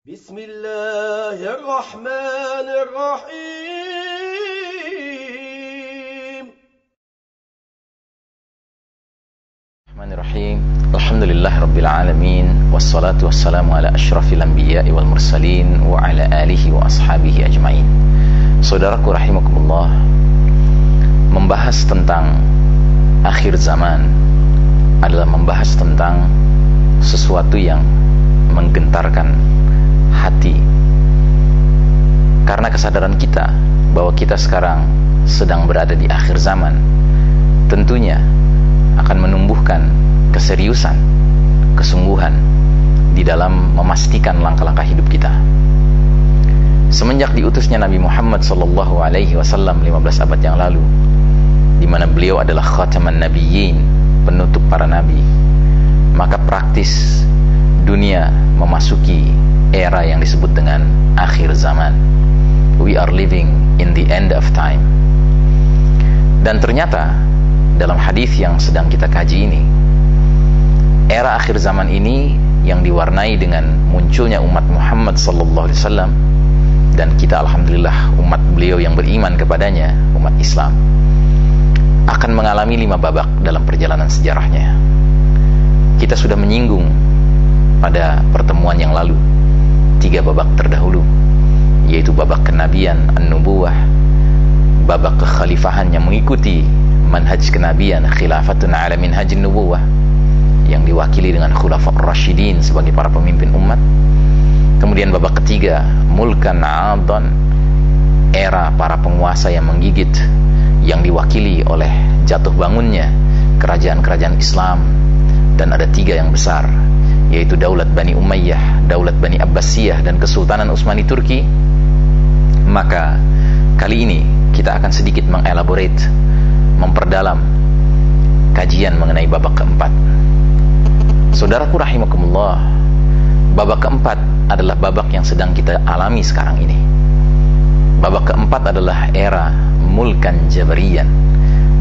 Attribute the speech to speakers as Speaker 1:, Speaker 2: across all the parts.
Speaker 1: بسم الله الرحمن الرحيم
Speaker 2: Bismillahirrahmanirrahim. Alhamdulillahirabbil alamin wassalatu wassalamu ala asyrafil anbiya'i wal mursalin wa ala alihi wa ashabihi ajmain. Saudaraku rahimakumullah, membahas tentang akhir zaman adalah membahas tentang sesuatu yang menggentarkan hati, karena kesadaran kita bahwa kita sekarang sedang berada di akhir zaman tentunya akan menumbuhkan keseriusan, kesungguhan di dalam memastikan langkah-langkah hidup kita. Semenjak diutusnya Nabi Muhammad SAW 15 abad yang lalu, di mana beliau adalah khataman nabiyyin, penutup para nabi, maka praktis dunia memasuki era yang disebut dengan akhir zaman. We are living in the end of time. Dan ternyata dalam hadis yang sedang kita kaji ini, era akhir zaman ini yang diwarnai dengan munculnya umat Muhammad SAW, dan kita alhamdulillah umat beliau yang beriman kepadanya, umat Islam, akan mengalami 5 babak dalam perjalanan sejarahnya. Kita sudah menyinggung pada pertemuan yang lalu 3 babak terdahulu, yaitu babak kenabian, an-nubuwah, babak kekhalifahan yang mengikuti manhaj kenabian, khilafatun ala minhajin nubuwah, yang diwakili dengan khulafa'ur rasyidin sebagai para pemimpin umat. Kemudian babak ketiga, mulkan aadhan, era para penguasa yang menggigit, yang diwakili oleh jatuh bangunnya kerajaan-kerajaan Islam. Dan ada 3 yang besar, yaitu Daulat Bani Umayyah, Daulat Bani Abbasiyah, dan Kesultanan Utsmani Turki. Maka kali ini kita akan sedikit mengelaborate, memperdalam kajian mengenai babak keempat. Saudaraku rahimakumullah, babak keempat adalah babak yang sedang kita alami sekarang ini. Babak keempat adalah era mulkan jabariyan,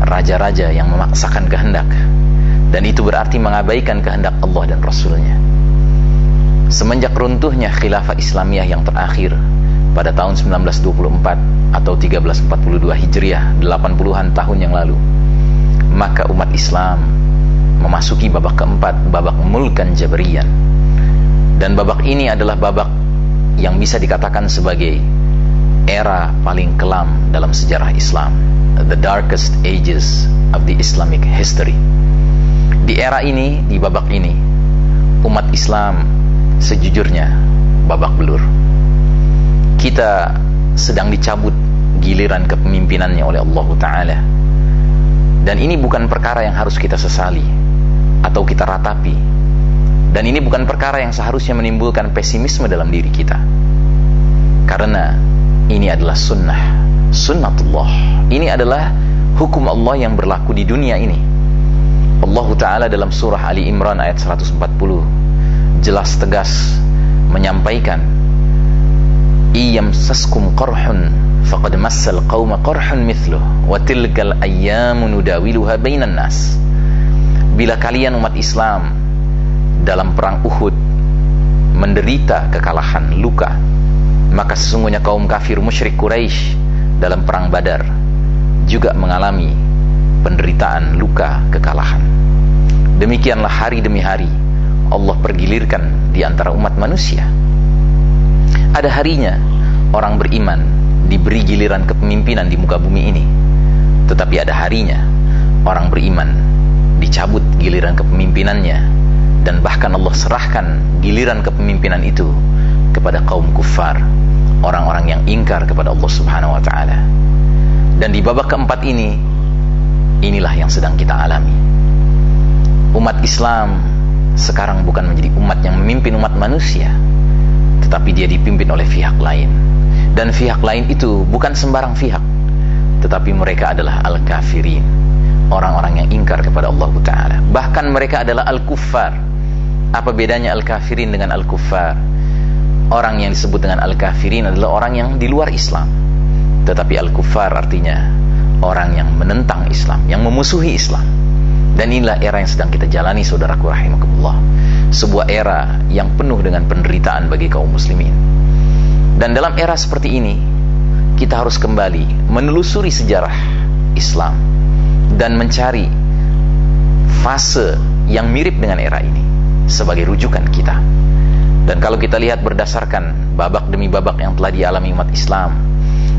Speaker 2: raja-raja yang memaksakan kehendak, dan itu berarti mengabaikan kehendak Allah dan Rasulnya. Semenjak runtuhnya khilafah Islamiyah yang terakhir pada tahun 1924 atau 1342 Hijriah, 80-an tahun yang lalu, maka umat Islam memasuki babak keempat, babak mulkan jabariyan. Dan babak ini adalah babak yang bisa dikatakan sebagai era paling kelam dalam sejarah Islam, the darkest ages of the Islamic history. Di era ini, di babak ini, umat Islam sejujurnya babak belur. Kita sedang dicabut giliran kepemimpinannya oleh Allah Ta'ala. Dan ini bukan perkara yang harus kita sesali atau kita ratapi. Dan ini bukan perkara yang seharusnya menimbulkan pesimisme dalam diri kita, karena ini adalah sunnatullah. Ini adalah hukum Allah yang berlaku di dunia ini. Allah Ta'ala dalam surah Ali Imran ayat 140 jelas tegas menyampaikan, iyamsaskum qarhun faqad massal qauma qarhun mithluh wa tilkal ayyamu nudawiluha bainan nas. Bila kalian umat Islam dalam perang Uhud menderita kekalahan, luka, maka sesungguhnya kaum kafir musyrik Quraisy dalam perang Badar juga mengalami penderitaan, luka, kekalahan. Demikianlah hari demi hari Allah pergilirkan di antara umat manusia. Ada harinya orang beriman diberi giliran kepemimpinan di muka bumi ini, tetapi ada harinya orang beriman dicabut giliran kepemimpinannya, dan bahkan Allah serahkan giliran kepemimpinan itu kepada kaum kufar, orang-orang yang ingkar kepada Allah Subhanahu wa Ta'ala. Dan di babak keempat ini, inilah yang sedang kita alami. Umat Islam sekarang bukan menjadi umat yang memimpin umat manusia, tetapi dia dipimpin oleh pihak lain. Dan pihak lain itu bukan sembarang pihak, tetapi mereka adalah al-kafirin, orang-orang yang ingkar kepada Allah Ta'ala. Bahkan mereka adalah al-kuffar. Apa bedanya al-kafirin dengan al-kuffar? Orang yang disebut dengan al-kafirin adalah orang yang di luar Islam, tetapi al-kuffar artinya orang yang menentang Islam, yang memusuhi Islam. Dan inilah era yang sedang kita jalani, saudaraku rahimakumullah. Sebuah era yang penuh dengan penderitaan bagi kaum muslimin. Dan dalam era seperti ini, kita harus kembali menelusuri sejarah Islam dan mencari fase yang mirip dengan era ini sebagai rujukan kita. Dan kalau kita lihat berdasarkan babak demi babak yang telah dialami umat Islam,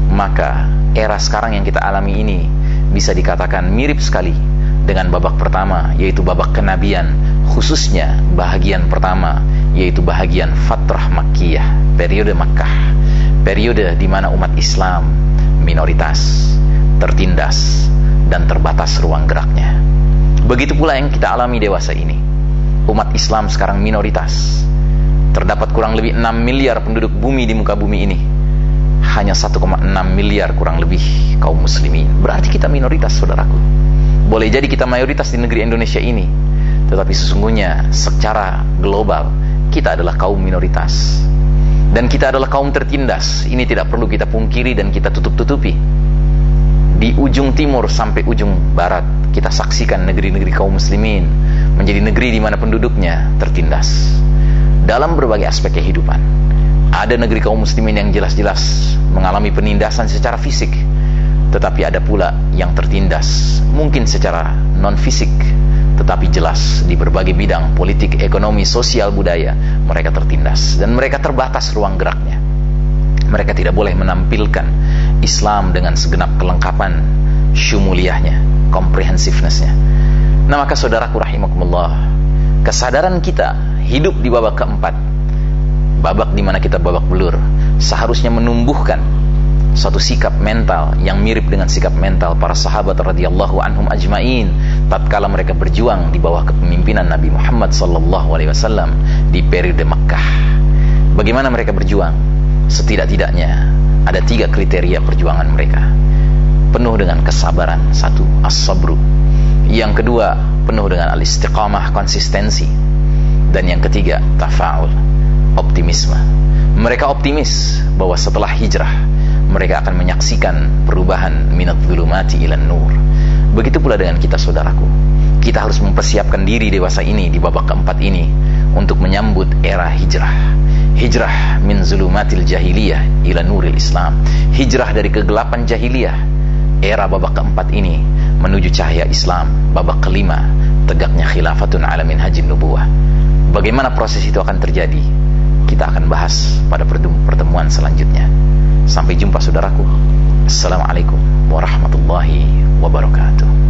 Speaker 2: maka era sekarang yang kita alami ini bisa dikatakan mirip sekali dengan babak pertama, yaitu babak kenabian, khususnya bahagian pertama, yaitu bahagian Fatrah Makkiyah, periode Makkah, periode di mana umat Islam minoritas, tertindas, dan terbatas ruang geraknya. Begitu pula yang kita alami dewasa ini. Umat Islam sekarang minoritas. Terdapat kurang lebih 6 miliar penduduk bumi di muka bumi ini. Hanya 1,6 miliar kurang lebih kaum muslimin. Berarti kita minoritas, saudaraku. Boleh jadi kita mayoritas di negeri Indonesia ini, tetapi sesungguhnya secara global kita adalah kaum minoritas. Dan kita adalah kaum tertindas. Ini tidak perlu kita pungkiri dan kita tutup-tutupi. Di ujung timur sampai ujung barat, kita saksikan negeri-negeri kaum muslimin menjadi negeri di mana penduduknya tertindas dalam berbagai aspek kehidupan. Ada negeri kaum muslimin yang jelas-jelas mengalami penindasan secara fisik, tetapi ada pula yang tertindas mungkin secara non-fisik, tetapi jelas di berbagai bidang politik, ekonomi, sosial, budaya mereka tertindas dan mereka terbatas ruang geraknya. Mereka tidak boleh menampilkan Islam dengan segenap kelengkapan syumuliyahnya, comprehensiveness-nya. Nah, maka saudaraku rahimakumullah, kesadaran kita hidup di babak keempat, babak di mana kita babak belur, seharusnya menumbuhkan suatu sikap mental yang mirip dengan sikap mental para sahabat radhiyallahu anhum ajmain tatkala mereka berjuang di bawah kepemimpinan Nabi Muhammad sallallahu alaihi wasallam di periode Makkah. Bagaimana mereka berjuang? Setidak-tidaknya ada 3 kriteria perjuangan mereka. Penuh dengan kesabaran, 1, as-sabru. Yang kedua, penuh dengan al-istiqamah, konsistensi. Dan yang ketiga, tafa'ul, optimisme. Mereka optimis bahwa setelah hijrah mereka akan menyaksikan perubahan minat zulumati ilan nur. Begitu pula dengan kita, saudaraku. Kita harus mempersiapkan diri dewasa ini di babak keempat ini untuk menyambut era hijrah. Hijrah min zulumatil jahiliyah ila nuril Islam. Hijrah dari kegelapan jahiliyah, era babak keempat ini, menuju cahaya Islam. Babak kelima, tegaknya khilafatun ala minhajin nubuwah. Bagaimana proses itu akan terjadi? Kita akan bahas pada pertemuan selanjutnya. Sampai jumpa, saudaraku. Assalamualaikum warahmatullahi wabarakatuh.